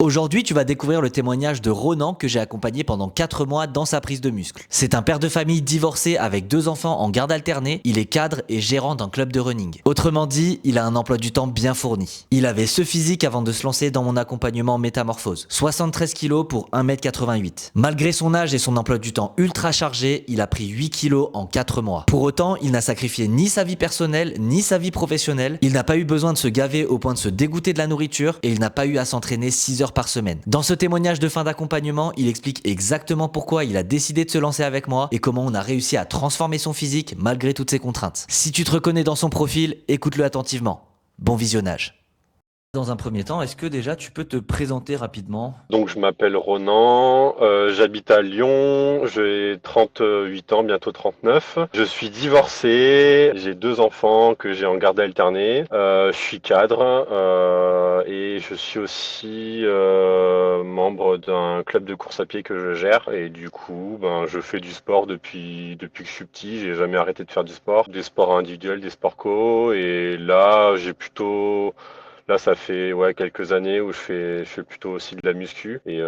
Aujourd'hui, tu vas découvrir le témoignage de Ronan que j'ai accompagné pendant 4 mois dans sa prise de muscle. C'est un père de famille divorcé avec 2 enfants en garde alternée, il est cadre et gérant d'un club de running. Autrement dit, il a un emploi du temps bien fourni. Il avait ce physique avant de se lancer dans mon accompagnement Métamorphose. 73 kg pour 1m88. Malgré son âge et son emploi du temps ultra chargé, il a pris 8 kg en 4 mois. Pour autant, il n'a sacrifié ni sa vie personnelle, ni sa vie professionnelle. Il n'a pas eu besoin de se gaver au point de se dégoûter de la nourriture et il n'a pas eu à s'entraîner 6 heures par semaine. Dans ce témoignage de fin d'accompagnement, il explique exactement pourquoi il a décidé de se lancer avec moi et comment on a réussi à transformer son physique malgré toutes ces contraintes. Si tu te reconnais dans son profil, écoute-le attentivement. Bon visionnage. Dans un premier temps, est-ce que déjà tu peux te présenter rapidement? Donc je m'appelle Ronan, j'habite à Lyon, j'ai 38 ans, bientôt 39. Je suis divorcé, j'ai 2 enfants que j'ai en garde alternée, je suis cadre et je suis aussi membre d'un club de course à pied que je gère et du coup je fais du sport depuis que je suis petit, j'ai jamais arrêté de faire du sport, des sports individuels, des sports co et Là, ça fait quelques années où je fais plutôt aussi de la muscu et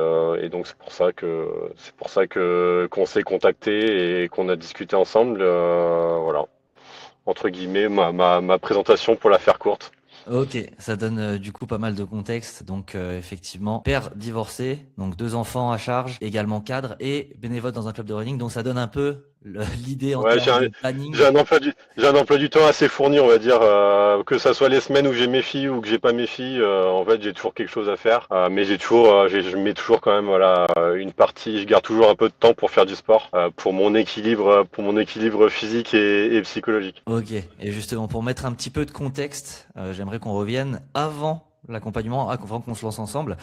donc c'est pour ça que qu'on s'est contacté et qu'on a discuté ensemble. Voilà, entre guillemets, ma présentation pour la faire courte. Ok, ça donne du coup pas mal de contexte. Donc effectivement, père divorcé, donc 2 enfants à charge, également cadre et bénévole dans un club de running. Donc ça donne un peu l'idée en Ouais, termes de planning. j'ai un emploi du temps assez fourni, on va dire, que ça soit les semaines où j'ai mes filles ou que j'ai pas mes filles. En fait, j'ai toujours quelque chose à faire, mais je mets toujours quand même, voilà, une partie. Je garde toujours un peu de temps pour faire du sport, pour mon équilibre physique et psychologique. Ok, et justement pour mettre un petit peu de contexte, j'aimerais qu'on revienne avant l'accompagnement, avant qu'on se lance ensemble.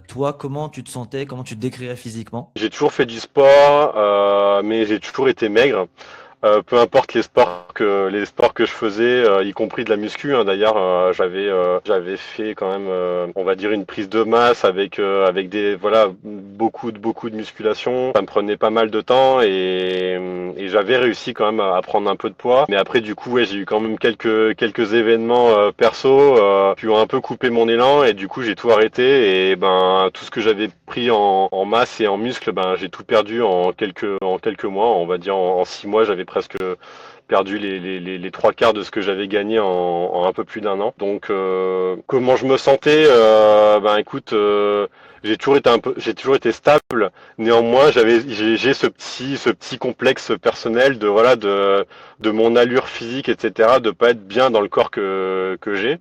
Toi, comment tu te sentais, comment tu te décrirais physiquement? J'ai toujours fait du sport, mais j'ai toujours été maigre. Peu importe les sports que je faisais, y compris de la muscu, hein. D'ailleurs, j'avais fait quand même, on va dire une prise de masse avec des beaucoup de musculation. Ça me prenait pas mal de temps et j'avais réussi quand même à prendre un peu de poids. Mais après, du coup, ouais, j'ai eu quand même quelques événements perso qui ont un peu coupé mon élan et du coup, j'ai tout arrêté et tout ce que j'avais pris en masse et en muscle, j'ai tout perdu en quelques mois. On va dire en 6 mois, j'avais presque perdu les 3 quarts de ce que j'avais gagné en un peu plus d'1 an. Donc comment je me sentais, écoute, j'ai toujours été stable. Néanmoins, j'ai ce petit complexe personnel de mon allure physique, etc., de pas être bien dans le corps que j'ai.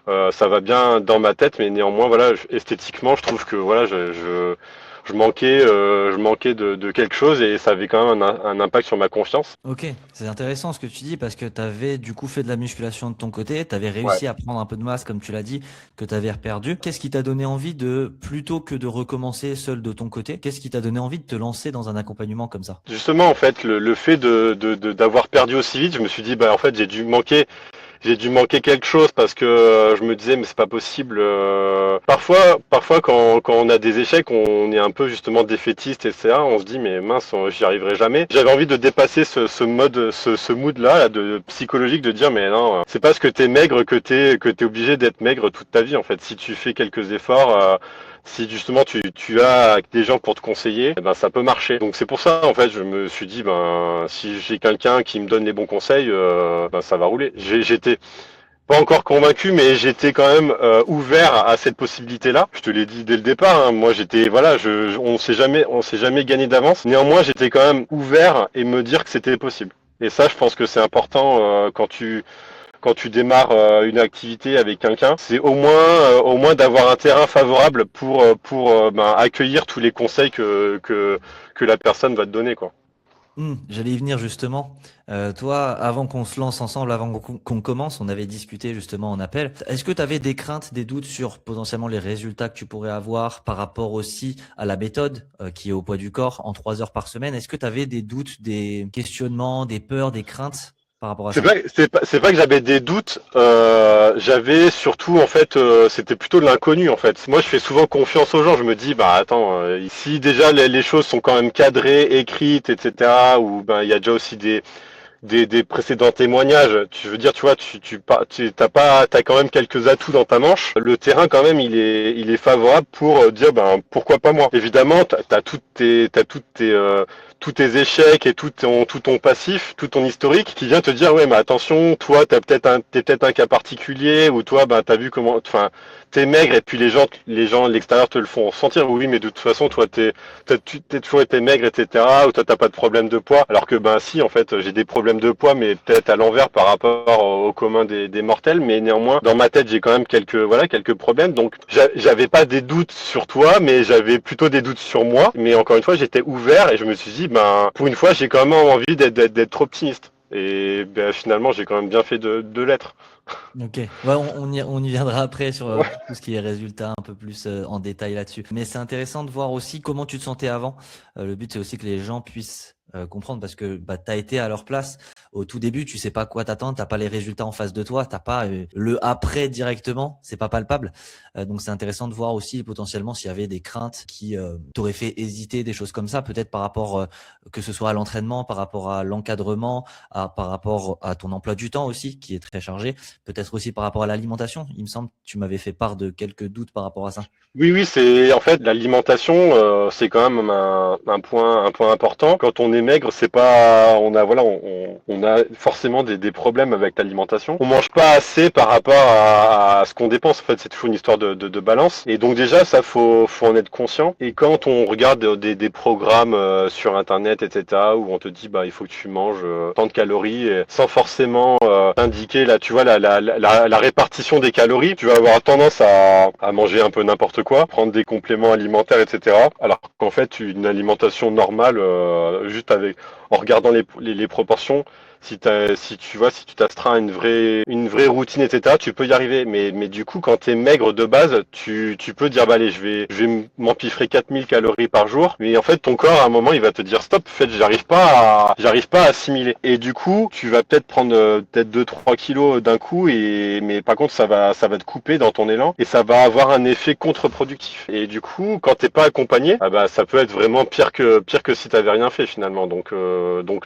Ça va bien dans ma tête, mais néanmoins, voilà, esthétiquement, je trouve que voilà, je manquais de quelque chose et ça avait quand même un impact sur ma confiance. Ok, c'est intéressant ce que tu dis parce que tu avais du coup fait de la musculation de ton côté, tu avais Ouais. réussi à prendre un peu de masse comme tu l'as dit, que tu avais reperdu. Qu'est-ce qui t'a donné envie de, plutôt que de recommencer seul de ton côté, qu'est-ce qui t'a donné envie de te lancer dans un accompagnement comme ça? Justement, en fait, le fait d'avoir perdu aussi vite, je me suis dit, en fait, j'ai dû manquer quelque chose parce que je me disais mais c'est pas possible. Parfois quand on a des échecs, on est un peu justement défaitiste etc. On se dit mais mince, j'y arriverai jamais. J'avais envie de dépasser ce mood là, de psychologique, de dire mais non, c'est parce que t'es maigre que t'es obligé d'être maigre toute ta vie en fait. Si tu fais quelques efforts. Si justement tu as des gens pour te conseiller, ça peut marcher. Donc c'est pour ça en fait je me suis dit si j'ai quelqu'un qui me donne les bons conseils, ça va rouler. J'étais pas encore convaincu, mais j'étais quand même ouvert à cette possibilité-là. Je te l'ai dit dès le départ. Hein. Moi j'étais on s'est jamais gagné d'avance. Néanmoins j'étais quand même ouvert et me dire que c'était possible. Et ça je pense que c'est important quand tu démarres une activité avec quelqu'un, c'est au moins d'avoir un terrain favorable pour accueillir tous les conseils que la personne va te donner, quoi. J'allais y venir justement. Toi, avant qu'on se lance ensemble, avant qu'on commence, on avait discuté justement en appel. Est-ce que tu avais des craintes, des doutes sur potentiellement les résultats que tu pourrais avoir par rapport aussi à la méthode qui est au poids du corps en 3 heures par semaine? Est-ce que tu avais des doutes, des questionnements, des peurs, des craintes par rapport à ça? C'est pas que j'avais des doutes, j'avais surtout en fait, c'était plutôt de l'inconnu en fait. Moi, je fais souvent confiance aux gens. Je me dis, attends, ici déjà les choses sont quand même cadrées, écrites, etc. Ou il y a déjà aussi des précédents témoignages, tu veux dire, tu vois, t'as quand même quelques atouts dans ta manche. Le terrain, quand même, il est favorable pour dire, ben, pourquoi pas moi. Évidemment, tous tes échecs et tout ton passif, tout ton historique, qui vient te dire, ouais, mais attention, toi, t'es peut-être un cas particulier, ou toi, ben, t'as vu comment, enfin, t'es maigre, et puis les gens de l'extérieur te le font ressentir. Oui, mais de toute façon, toi, t'es toujours été maigre, etc. Ou toi, t'as pas de problème de poids. Alors que, ben, si, en fait, j'ai des problèmes de poids, mais peut-être à l'envers par rapport au commun des mortels. Mais néanmoins, dans ma tête, j'ai quand même quelques problèmes. Donc, j'avais pas des doutes sur toi, mais j'avais plutôt des doutes sur moi. Mais encore une fois, j'étais ouvert et je me suis dit, ben, pour une fois, j'ai quand même envie d'être trop optimiste. Et ben, finalement, j'ai quand même bien fait de l'être. Ok, ouais, on y viendra après sur Ouais. tout ce qui est résultats un peu plus en détail là-dessus. Mais c'est intéressant de voir aussi comment tu te sentais avant. Le but, c'est aussi que les gens puissent comprendre parce que bah, tu as été à leur place au tout début, tu sais pas quoi t'attendre, t'as pas les résultats en face de toi, t'as pas le après directement, c'est pas palpable. Donc c'est intéressant de voir aussi potentiellement s'il y avait des craintes qui t'auraient fait hésiter, des choses comme ça, peut-être par rapport que ce soit à l'entraînement, par rapport à l'encadrement, par rapport à ton emploi du temps aussi qui est très chargé. Peut-être aussi par rapport à l'alimentation. Il me semble que tu m'avais fait part de quelques doutes par rapport à ça. Oui, oui, c'est en fait l'alimentation, c'est quand même un point important. Quand on est maigre, c'est pas, on a forcément des problèmes avec l'alimentation. On mange pas assez par rapport à ce qu'on dépense. En fait, c'est toujours une histoire de balance. Et donc déjà, ça faut en être conscient. Et quand on regarde des programmes sur Internet, etc., où on te dit bah il faut que tu manges tant de calories, et sans forcément indiquer là, tu vois la répartition des calories, tu vas avoir tendance à manger un peu n'importe quoi, prendre des compléments alimentaires, etc. Alors qu'en fait, une alimentation normale, juste en regardant les proportions, si tu t'astreins à une vraie routine, etc., tu peux y arriver. Mais du coup, quand t'es maigre de base, tu peux dire, bah allez, je vais m'empiffrer 4000 calories par jour. Mais en fait, ton corps, à un moment, il va te dire, stop, en fait, j'arrive pas à assimiler. Et du coup, tu vas peut-être prendre, peut-être 2-3 kilos d'un coup, mais par contre, ça va te couper dans ton élan et ça va avoir un effet contre-productif. Et du coup, quand t'es pas accompagné, ah bah, ça peut être vraiment pire que si t'avais rien fait finalement. Donc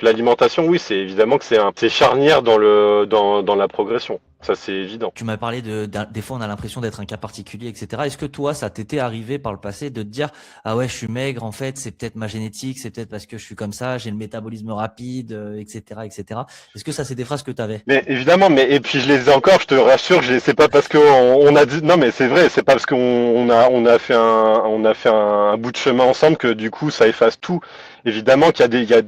l'alimentation, oui, c'est évidemment que c'est charnière dans la progression. Ça, c'est évident. Tu m'as parlé des fois on a l'impression d'être un cas particulier, etc. Est-ce que toi, ça t'était arrivé par le passé de te dire, ah ouais, je suis maigre, en fait, c'est peut-être ma génétique, c'est peut-être parce que je suis comme ça, j'ai le métabolisme rapide, etc., etc. Est-ce que ça, c'est des phrases que tu avais? Mais évidemment, mais et puis je les ai encore, je te rassure, c'est pas parce que on a dit, non mais c'est vrai, c'est pas parce on a fait un bout de chemin ensemble que du coup ça efface tout. Évidemment qu'il y a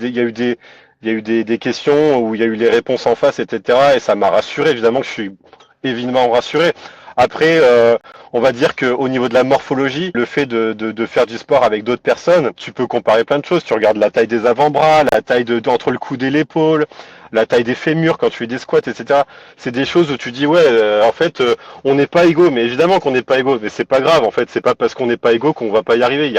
il y a eu des questions où il y a eu les réponses en face, etc. Et ça m'a rassuré, évidemment que je suis évidemment rassuré. Après, on va dire qu'au niveau de la morphologie, le fait de faire du sport avec d'autres personnes, tu peux comparer plein de choses. Tu regardes la taille des avant-bras, la taille entre le coude et l'épaule, la taille des fémurs quand tu fais des squats, etc. C'est des choses où tu dis ouais, en fait, on n'est pas égaux, mais évidemment qu'on n'est pas égaux, mais c'est pas grave. En fait, c'est pas parce qu'on n'est pas égaux qu'on va pas y arriver.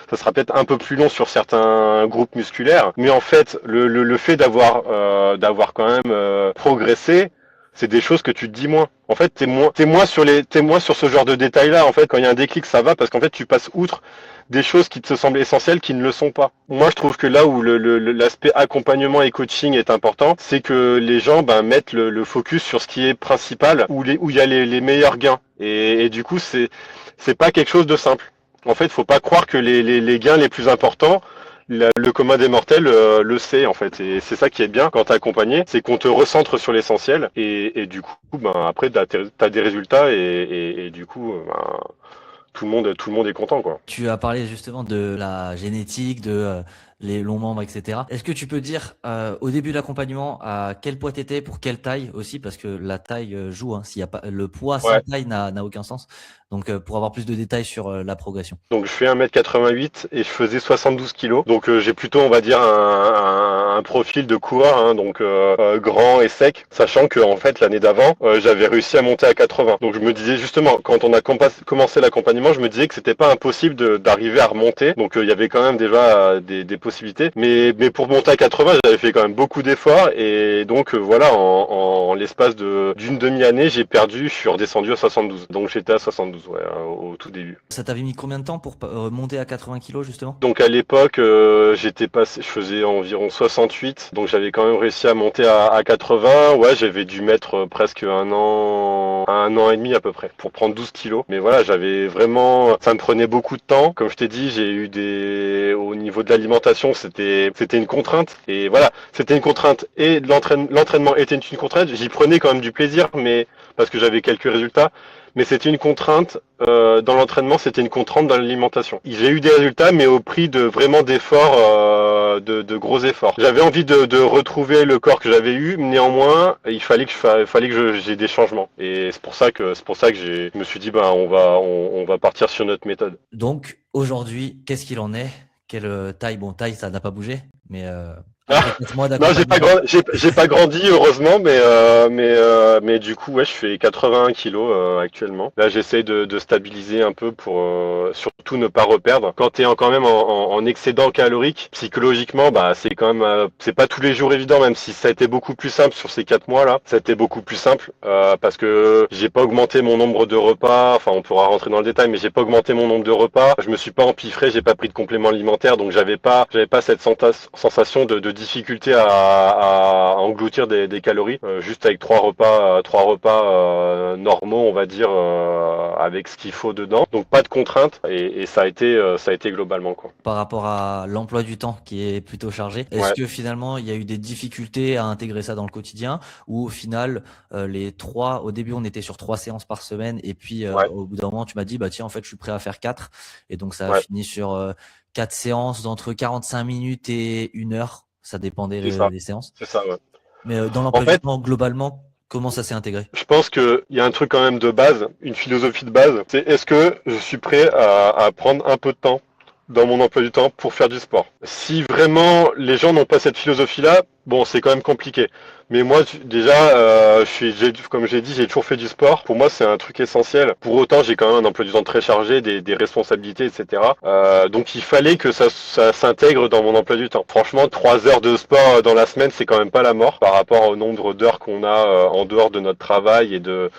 Ça sera peut-être un peu plus long sur certains groupes musculaires, mais en fait, le fait d'avoir quand même progressé, c'est des choses que tu te dis moins. En fait, t'es moins sur ce genre de détails-là. En fait, quand il y a un déclic, ça va parce qu'en fait, tu passes outre des choses qui te semblent essentielles qui ne le sont pas. Moi, je trouve que là où l'aspect accompagnement et coaching est important, c'est que les gens mettent le focus sur ce qui est principal, où il y a les meilleurs gains. Et du coup, c'est pas quelque chose de simple. En fait, faut pas croire que les gains les plus importants, le commun des mortels le sait en fait, et c'est ça qui est bien quand t'es accompagné, c'est qu'on te recentre sur l'essentiel, et du coup, après t'as des résultats, et du coup, tout le monde est content quoi. Tu as parlé justement de la génétique, de les longs membres, etc. Est-ce que tu peux dire au début de l'accompagnement à quel poids t'étais pour quelle taille aussi, parce que la taille joue, hein, s'il y a pas le poids sans Ouais. taille n'a aucun sens. Donc pour avoir plus de détails sur la progression. Donc je fais 1m88 et je faisais 72 kilos. Donc j'ai plutôt, on va dire, un profil de coureur, hein, donc grand et sec, sachant que en fait l'année d'avant, j'avais réussi à monter à 80. Donc je me disais justement, quand on a commencé l'accompagnement, je me disais que c'était pas impossible d'arriver à remonter. Donc il y avait quand même déjà des possibilités. Mais pour monter à 80, j'avais fait quand même beaucoup d'efforts, et donc voilà, en l'espace d'une demi-année, je suis redescendu à 72. Donc j'étais à 72, ouais, au tout début. Ça t'avait mis combien de temps pour monter à 80 kilos justement? Donc à l'époque, je faisais environ 68, donc j'avais quand même réussi à monter à 80. Ouais, j'avais dû mettre presque un an et demi à peu près pour prendre 12 kilos. Mais voilà, j'avais vraiment, ça me prenait beaucoup de temps. Comme je t'ai dit, j'ai eu au niveau de l'alimentation, c'était une contrainte. Et voilà, c'était une contrainte et l'entraînement était une contrainte. J'y prenais quand même du plaisir, mais parce que j'avais quelques résultats. Mais c'était une contrainte dans l'entraînement, c'était une contrainte dans l'alimentation. J'ai eu des résultats, mais au prix de vraiment d'efforts, de gros efforts. J'avais envie de retrouver le corps que j'avais eu, néanmoins, il fallait que j'ai des changements. Et c'est pour ça que je me suis dit, ben on va partir sur notre méthode. Donc aujourd'hui, qu'est-ce qu'il en est? Quelle taille? Bon, taille, ça n'a pas bougé, mais après 4 mois Non, d'accompagnement. j'ai pas grandi heureusement, mais du coup, ouais, je fais 81 kilos actuellement. Là, j'essaie de stabiliser un peu pour surtout ne pas reperdre. Quand t'es quand même en excédent calorique, psychologiquement, bah c'est quand même, c'est pas tous les jours évident, même si ça a été beaucoup plus simple sur ces 4 mois là. Ça a été beaucoup plus simple parce que j'ai pas augmenté mon nombre de repas. Enfin, on pourra rentrer dans le détail, mais j'ai pas augmenté mon nombre de repas. Je me suis pas empiffré, j'ai pas pris de compléments alimentaires, donc j'avais pas cette sensation de difficulté à engloutir des calories, juste avec trois repas normaux, on va dire, avec ce qu'il faut dedans. Donc pas de contraintes et ça a été globalement quoi. Par rapport à l'emploi du temps qui est plutôt chargé, est-ce Ouais. que finalement il y a eu des difficultés à intégrer ça dans le quotidien ou au final au début on était sur 3 séances par semaine et puis Ouais. au bout d'un moment tu m'as dit bah tiens en fait je suis prêt à faire 4 et donc ça a Ouais. fini sur 4 séances d'entre 45 minutes et 1 heure, ça dépendait C'est ça. des séances. C'est ça. Ouais. Mais dans En l'emploi du fait, temps globalement, comment ça s'est intégré? je pense que il y a un truc quand même de base, une philosophie de base. C'est est-ce que je suis prêt à prendre un peu de temps dans mon emploi du temps pour faire du sport. Si vraiment les gens n'ont pas cette philosophie-là, bon, c'est quand même compliqué. Mais moi, déjà, comme j'ai dit, j'ai toujours fait du sport. Pour moi, c'est un truc essentiel. Pour autant, j'ai quand même un emploi du temps très chargé, des responsabilités, etc. Donc, il fallait que ça s'intègre dans mon emploi du temps. Franchement, 3 heures de sport dans la semaine, c'est quand même pas la mort par rapport au nombre d'heures qu'on a en dehors de notre travail et de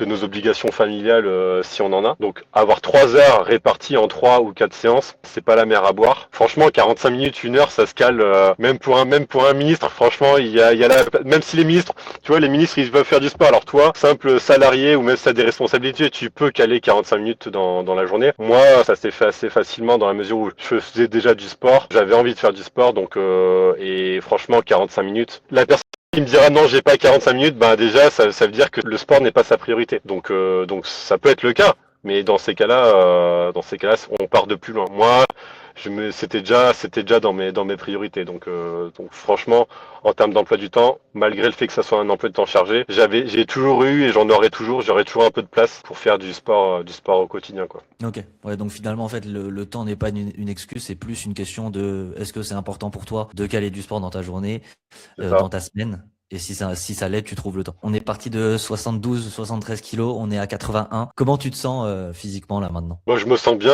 nos obligations familiales si on en a. Donc avoir 3 heures réparties en 3 ou 4 séances, c'est pas la mer à boire. Franchement, 45 minutes, 1 heure, ça se cale. Même pour un ministre, franchement, même si les ministres, tu vois, les ministres, ils veulent faire du sport. Alors toi, simple salarié ou même si t'as des responsabilités, tu peux caler 45 minutes dans la journée. Moi, ça s'est fait assez facilement dans la mesure où je faisais déjà du sport. J'avais envie de faire du sport, donc et franchement, 45 minutes. La personne qui me dira non, j'ai pas 45 minutes, ben déjà ça veut dire que le sport n'est pas sa priorité. Donc ça peut être le cas, mais dans ces cas-là, on part de plus loin. Moi, c'était déjà dans mes priorités. Donc franchement, en termes d'emploi du temps, malgré le fait que ça soit un emploi de temps chargé, j'ai toujours eu et j'aurai toujours un peu de place pour faire du sport au quotidien, quoi. Ok, ouais, donc finalement en fait le temps n'est pas une excuse, c'est plus une question de est-ce que c'est important pour toi de caler du sport dans ta journée, C'est ça. dans ta semaine, et si ça l'est, tu trouves le temps. On est parti de 72, 73 kilos, on est à 81. Comment tu te sens physiquement là maintenant? Moi, je me sens bien.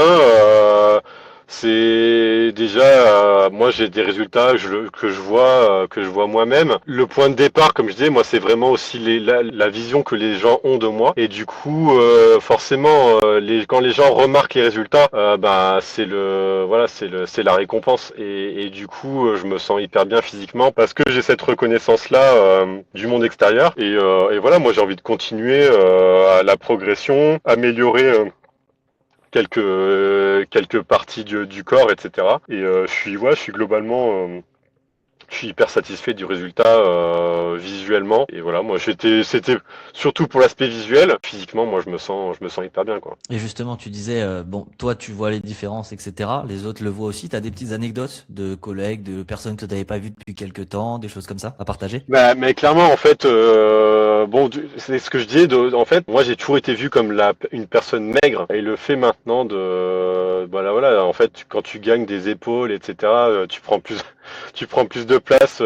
C'est déjà, moi, j'ai des résultats que je vois moi-même. Le point de départ, comme je disais, moi, c'est vraiment aussi la vision que les gens ont de moi. Et du coup, forcément, quand les gens remarquent les résultats, bah, c'est la récompense. Et du coup, je me sens hyper bien physiquement parce que j'ai cette reconnaissance-là du monde extérieur. Et voilà, moi, j'ai envie de continuer à la progression, améliorer. Quelques parties du corps, etc. Et je suis globalement, je suis hyper satisfait du résultat visuellement. Et voilà, moi c'était surtout pour l'aspect visuel. Physiquement, moi je me sens hyper bien, quoi. Et justement, tu disais, bon, toi, tu vois les différences, etc. Les autres le voient aussi. Tu as des petites anecdotes de collègues, de personnes que tu n'avais pas vues depuis quelques temps, des choses comme ça à partager? Bah, mais clairement, en fait, bon, c'est ce que je disais. En fait, moi, j'ai toujours été vu comme une personne maigre, et le fait maintenant voilà, en fait, quand tu gagnes des épaules, etc., tu prends plus, tu prends plus de place.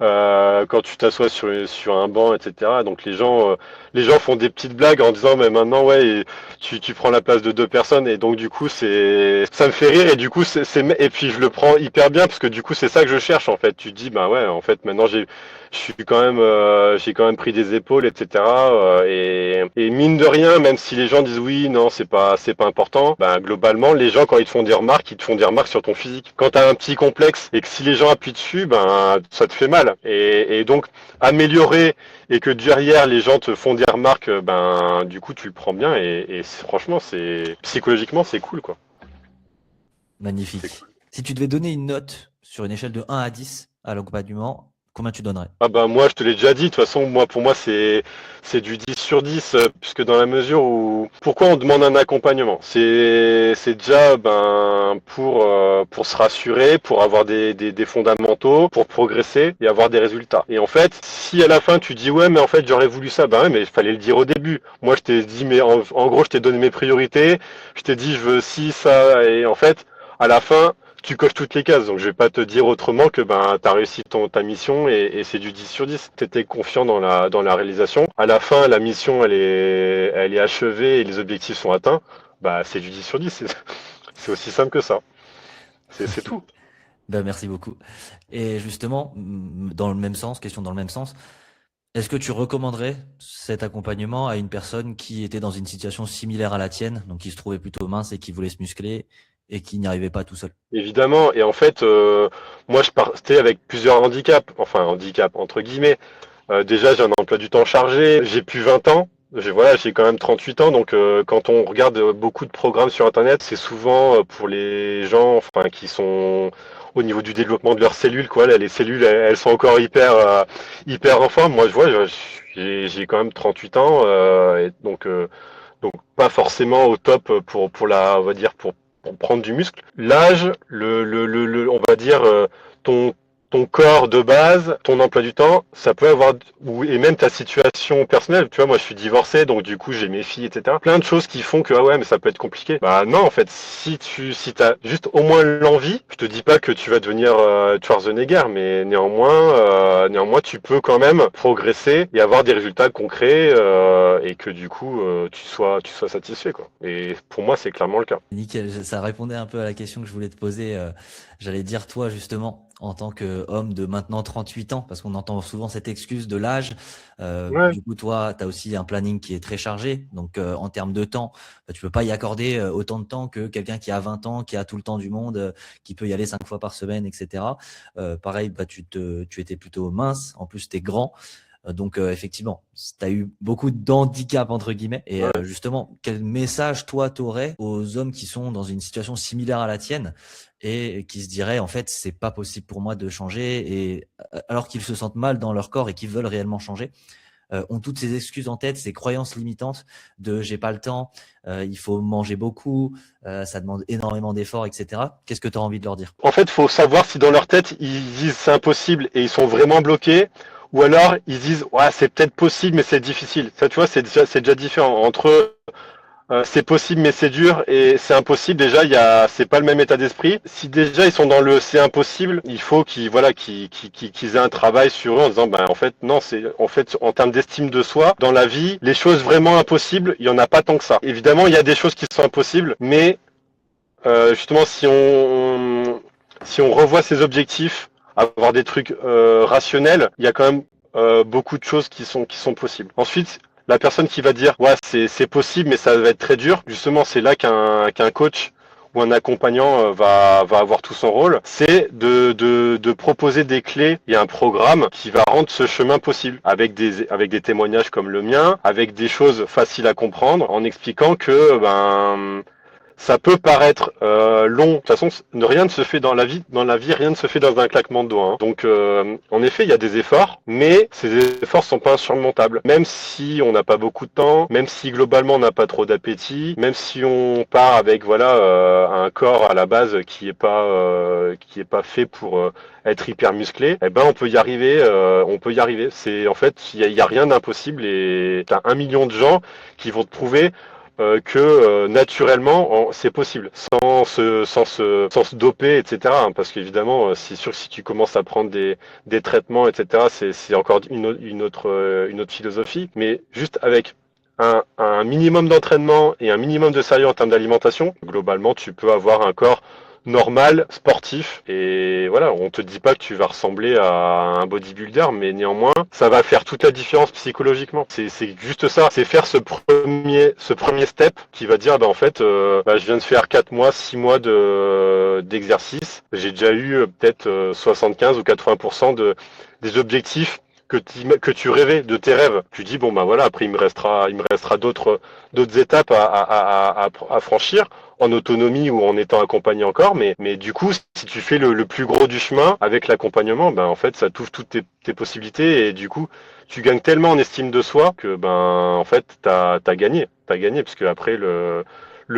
quand tu t'assois sur un banc, etc. Donc les gens font des petites blagues en disant mais maintenant ouais tu prends la place de deux personnes et donc du coup ça me fait rire et du coup et puis je le prends hyper bien parce que du coup c'est ça que je cherche en fait. Tu te dis bah ouais en fait maintenant j'ai quand même pris des épaules, etc. Et mine de rien, même si les gens disent oui, non, c'est pas important, ben globalement, les gens quand ils te font des remarques, ils te font des remarques sur ton physique. Quand t'as un petit complexe et que si les gens appuient dessus, ben ça te fait mal. Et donc améliorer et que derrière les gens te font des remarques, ben du coup tu le prends bien et franchement c'est psychologiquement c'est cool quoi. C'est Magnifique. cool. Si tu devais donner une note sur une échelle de 1 à 10 à l'accompagnement, combien tu donnerais? Ah bah moi je te l'ai déjà dit, de toute façon moi pour moi c'est du 10 sur 10 puisque dans la mesure où pourquoi on demande un accompagnement? C'est déjà ben pour se rassurer, pour avoir des fondamentaux, pour progresser et avoir des résultats. Et en fait, si à la fin tu dis ouais mais en fait j'aurais voulu ça, ben ouais mais il fallait le dire au début. Moi je t'ai dit mais en gros je t'ai donné mes priorités, je t'ai dit je veux ci, ça et en fait à la fin tu coches toutes les cases, donc je vais pas te dire autrement que ben t'as réussi ta mission et c'est du 10 sur 10. T'étais confiant dans la réalisation. À la fin, la mission elle est achevée et les objectifs sont atteints. Bah c'est du 10 sur 10. C'est aussi simple que ça. C'est Ok. tout. Ben, merci beaucoup. Et justement, dans le même sens, question dans le même sens, est-ce que tu recommanderais cet accompagnement à une personne qui était dans une situation similaire à la tienne, donc qui se trouvait plutôt mince et qui voulait se muscler et qui n'y arrivait pas tout seul? Évidemment. Et en fait, moi je partais avec plusieurs handicaps, enfin handicap entre guillemets. Déjà, j'ai un emploi du temps chargé, j'ai plus 20 ans. J'ai quand même 38 ans, donc quand on regarde beaucoup de programmes sur Internet, c'est souvent pour les gens, enfin, qui sont au niveau du développement de leurs cellules, quoi. Là, les cellules, elles sont encore hyper en forme. Moi, j'ai quand même 38 ans, et donc pas forcément au top on va dire pour prendre du muscle. L'âge, on va dire ton ton corps de base, ton emploi du temps, ça peut avoir et même ta situation personnelle. Tu vois, moi je suis divorcé, donc du coup j'ai mes filles, etc. Plein de choses qui font que ah ouais, mais ça peut être compliqué. Bah non, en fait, si t'as juste au moins l'envie, je te dis pas que tu vas devenir Schwarzenegger, mais néanmoins tu peux quand même progresser et avoir des résultats concrets et que du coup tu sois satisfait quoi. Et pour moi c'est clairement le cas. Nickel, ça répondait un peu à la question que je voulais te poser. J'allais dire toi justement, en tant qu'homme de maintenant 38 ans, parce qu'on entend souvent cette excuse de l'âge. Ouais. Du coup, toi, tu as aussi un planning qui est très chargé. Donc, en termes de temps, tu peux pas y accorder autant de temps que quelqu'un qui a 20 ans, qui a tout le temps du monde, qui peut y aller 5 fois par semaine, etc. Pareil, bah, tu étais plutôt mince. En plus, tu es grand. Donc effectivement, tu as eu beaucoup d'handicap entre guillemets. Et Ouais. justement, quel message toi t'aurais aux hommes qui sont dans une situation similaire à la tienne et qui se diraient en fait c'est pas possible pour moi de changer et alors qu'ils se sentent mal dans leur corps et qu'ils veulent réellement changer, ont toutes ces excuses en tête, ces croyances limitantes de j'ai pas le temps, il faut manger beaucoup, ça demande énormément d'efforts, etc. Qu'est-ce que tu as envie de leur dire? En fait, faut savoir si dans leur tête ils disent c'est impossible et ils sont vraiment bloqués, ou alors ils disent ouais c'est peut-être possible mais c'est difficile. Ça tu vois c'est déjà différent entre c'est possible mais c'est dur et c'est impossible. Déjà c'est pas le même état d'esprit. Si déjà ils sont dans le c'est impossible, il faut qu'ils aient un travail sur eux en disant ben en fait non c'est en fait en termes d'estime de soi dans la vie les choses vraiment impossibles il y en a pas tant que ça. Évidemment il y a des choses qui sont impossibles mais justement, si on revoit ses objectifs, avoir des trucs rationnels, il y a quand même beaucoup de choses qui sont possibles. Ensuite, la personne qui va dire ouais c'est possible mais ça va être très dur, justement c'est là qu'un coach ou un accompagnant va avoir tout son rôle, c'est de proposer des clés et un programme qui va rendre ce chemin possible avec des témoignages comme le mien, avec des choses faciles à comprendre, en expliquant que ben ça peut paraître long. De toute façon, rien ne se fait dans la vie. Dans la vie, rien ne se fait dans un claquement de doigts. Hein. Donc, en effet, il y a des efforts, mais ces efforts sont pas insurmontables. Même si on n'a pas beaucoup de temps, même si globalement on n'a pas trop d'appétit, même si on part avec voilà un corps à la base qui est pas fait pour être hyper musclé, eh ben on peut y arriver. On peut y arriver. C'est en fait, il y a rien d'impossible et t'as 1 million de gens qui vont te prouver que naturellement c'est possible sans se doper, etc. hein, parce qu'évidemment c'est sûr que si tu commences à prendre des traitements, etc. C'est encore une autre philosophie, mais juste avec un minimum d'entraînement et un minimum de sérieux en termes d'alimentation, globalement tu peux avoir un corps normal, sportif, et voilà, on te dit pas que tu vas ressembler à un bodybuilder, mais néanmoins, ça va faire toute la différence psychologiquement. C'est juste ça, c'est faire ce premier step qui va dire, bah en fait, je viens de faire 4 mois, 6 mois d'exercice, j'ai déjà eu peut-être 75 ou 80% des objectifs que tu rêvais, de tes rêves. Tu dis bon bah voilà, après il me restera d'autres étapes à franchir en autonomie ou en étant accompagné encore, mais du coup, si tu fais le plus gros du chemin avec l'accompagnement, ben en fait, ça t'ouvre toutes tes possibilités et du coup, tu gagnes tellement en estime de soi que ben en fait, t'as gagné, parce que après le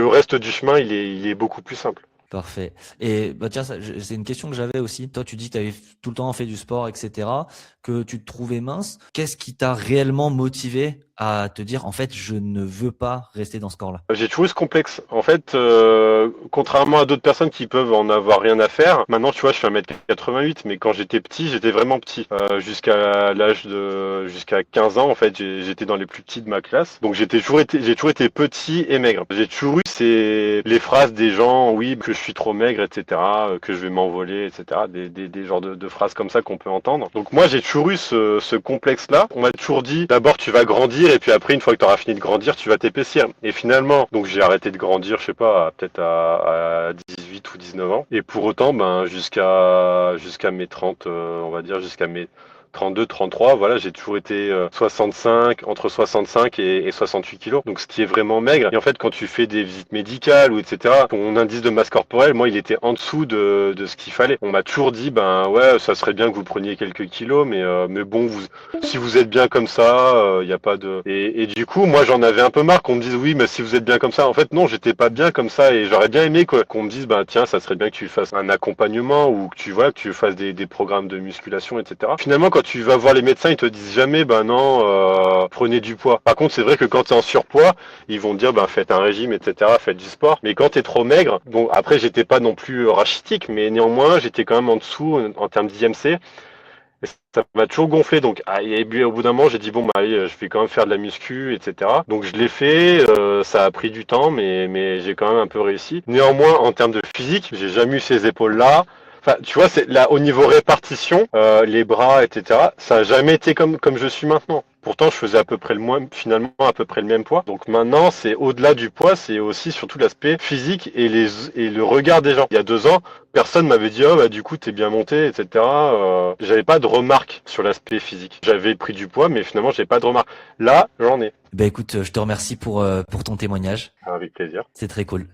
reste du chemin, il est beaucoup plus simple. Parfait. Et bah tiens, c'est une question que j'avais aussi. Toi, tu dis que tu avais tout le temps fait du sport, etc., que tu te trouvais mince. Qu'est-ce qui t'a réellement motivé à te dire, en fait, je ne veux pas rester dans ce corps-là? J'ai toujours eu ce complexe. En fait, contrairement à d'autres personnes qui peuvent en avoir rien à faire, maintenant, tu vois, je fais 1m88, mais quand j'étais petit, j'étais vraiment petit. Jusqu'à 15 ans, en fait, j'étais dans les plus petits de ma classe. Donc, j'ai toujours été petit et maigre. J'ai toujours eu les phrases des gens, oui, que je suis trop maigre, etc., que je vais m'envoler, etc., des genres de phrases comme ça qu'on peut entendre. Donc, moi, j'ai toujours eu ce complexe-là. On m'a toujours dit, d'abord, tu vas grandir, et puis après, une fois que tu auras fini de grandir, tu vas t'épaissir. Et finalement, donc j'ai arrêté de grandir, je sais pas, peut-être à 18 ou 19 ans. Et pour autant, ben jusqu'à mes 30, on va dire jusqu'à mes 32, 33, voilà, j'ai toujours été 65, entre 65 et 68 kilos. Donc ce qui est vraiment maigre. Et en fait, quand tu fais des visites médicales ou etc., ton indice de masse corporelle, moi, il était en dessous de ce qu'il fallait. On m'a toujours dit, ben ouais, ça serait bien que vous preniez quelques kilos, mais bon, si vous êtes bien comme ça, il y a pas de. Et du coup, moi, j'en avais un peu marre qu'on me dise oui, mais si vous êtes bien comme ça. En fait, non, j'étais pas bien comme ça, et j'aurais bien aimé qu'on me dise, bah tiens, ça serait bien que tu fasses un accompagnement ou que tu fasses des programmes de musculation, etc. Finalement, quand tu vas voir les médecins, ils te disent jamais, ben non, prenez du poids. Par contre, c'est vrai que quand tu es en surpoids, ils vont te dire, ben faites un régime, etc., faites du sport. Mais quand tu es trop maigre, bon, après, j'étais pas non plus rachitique, mais néanmoins, j'étais quand même en dessous en termes d'IMC. Et ça m'a toujours gonflé, donc et puis, au bout d'un moment j'ai dit bon bah allez, je vais quand même faire de la muscu, etc. Donc je l'ai fait, ça a pris du temps, mais j'ai quand même un peu réussi. Néanmoins en termes de physique, j'ai jamais eu ces épaules là. Enfin, tu vois, c'est là au niveau répartition, les bras, etc. Ça a jamais été comme je suis maintenant. Pourtant, je faisais finalement à peu près le même poids. Donc maintenant, c'est au-delà du poids, c'est aussi surtout l'aspect physique et le regard des gens. Il y a 2 ans, personne m'avait dit, oh bah du coup, t'es bien monté, etc. J'avais pas de remarques sur l'aspect physique. J'avais pris du poids, mais finalement, j'avais pas de remarques. Là, j'en ai. Ben écoute, je te remercie pour ton témoignage. Avec plaisir. C'est très cool.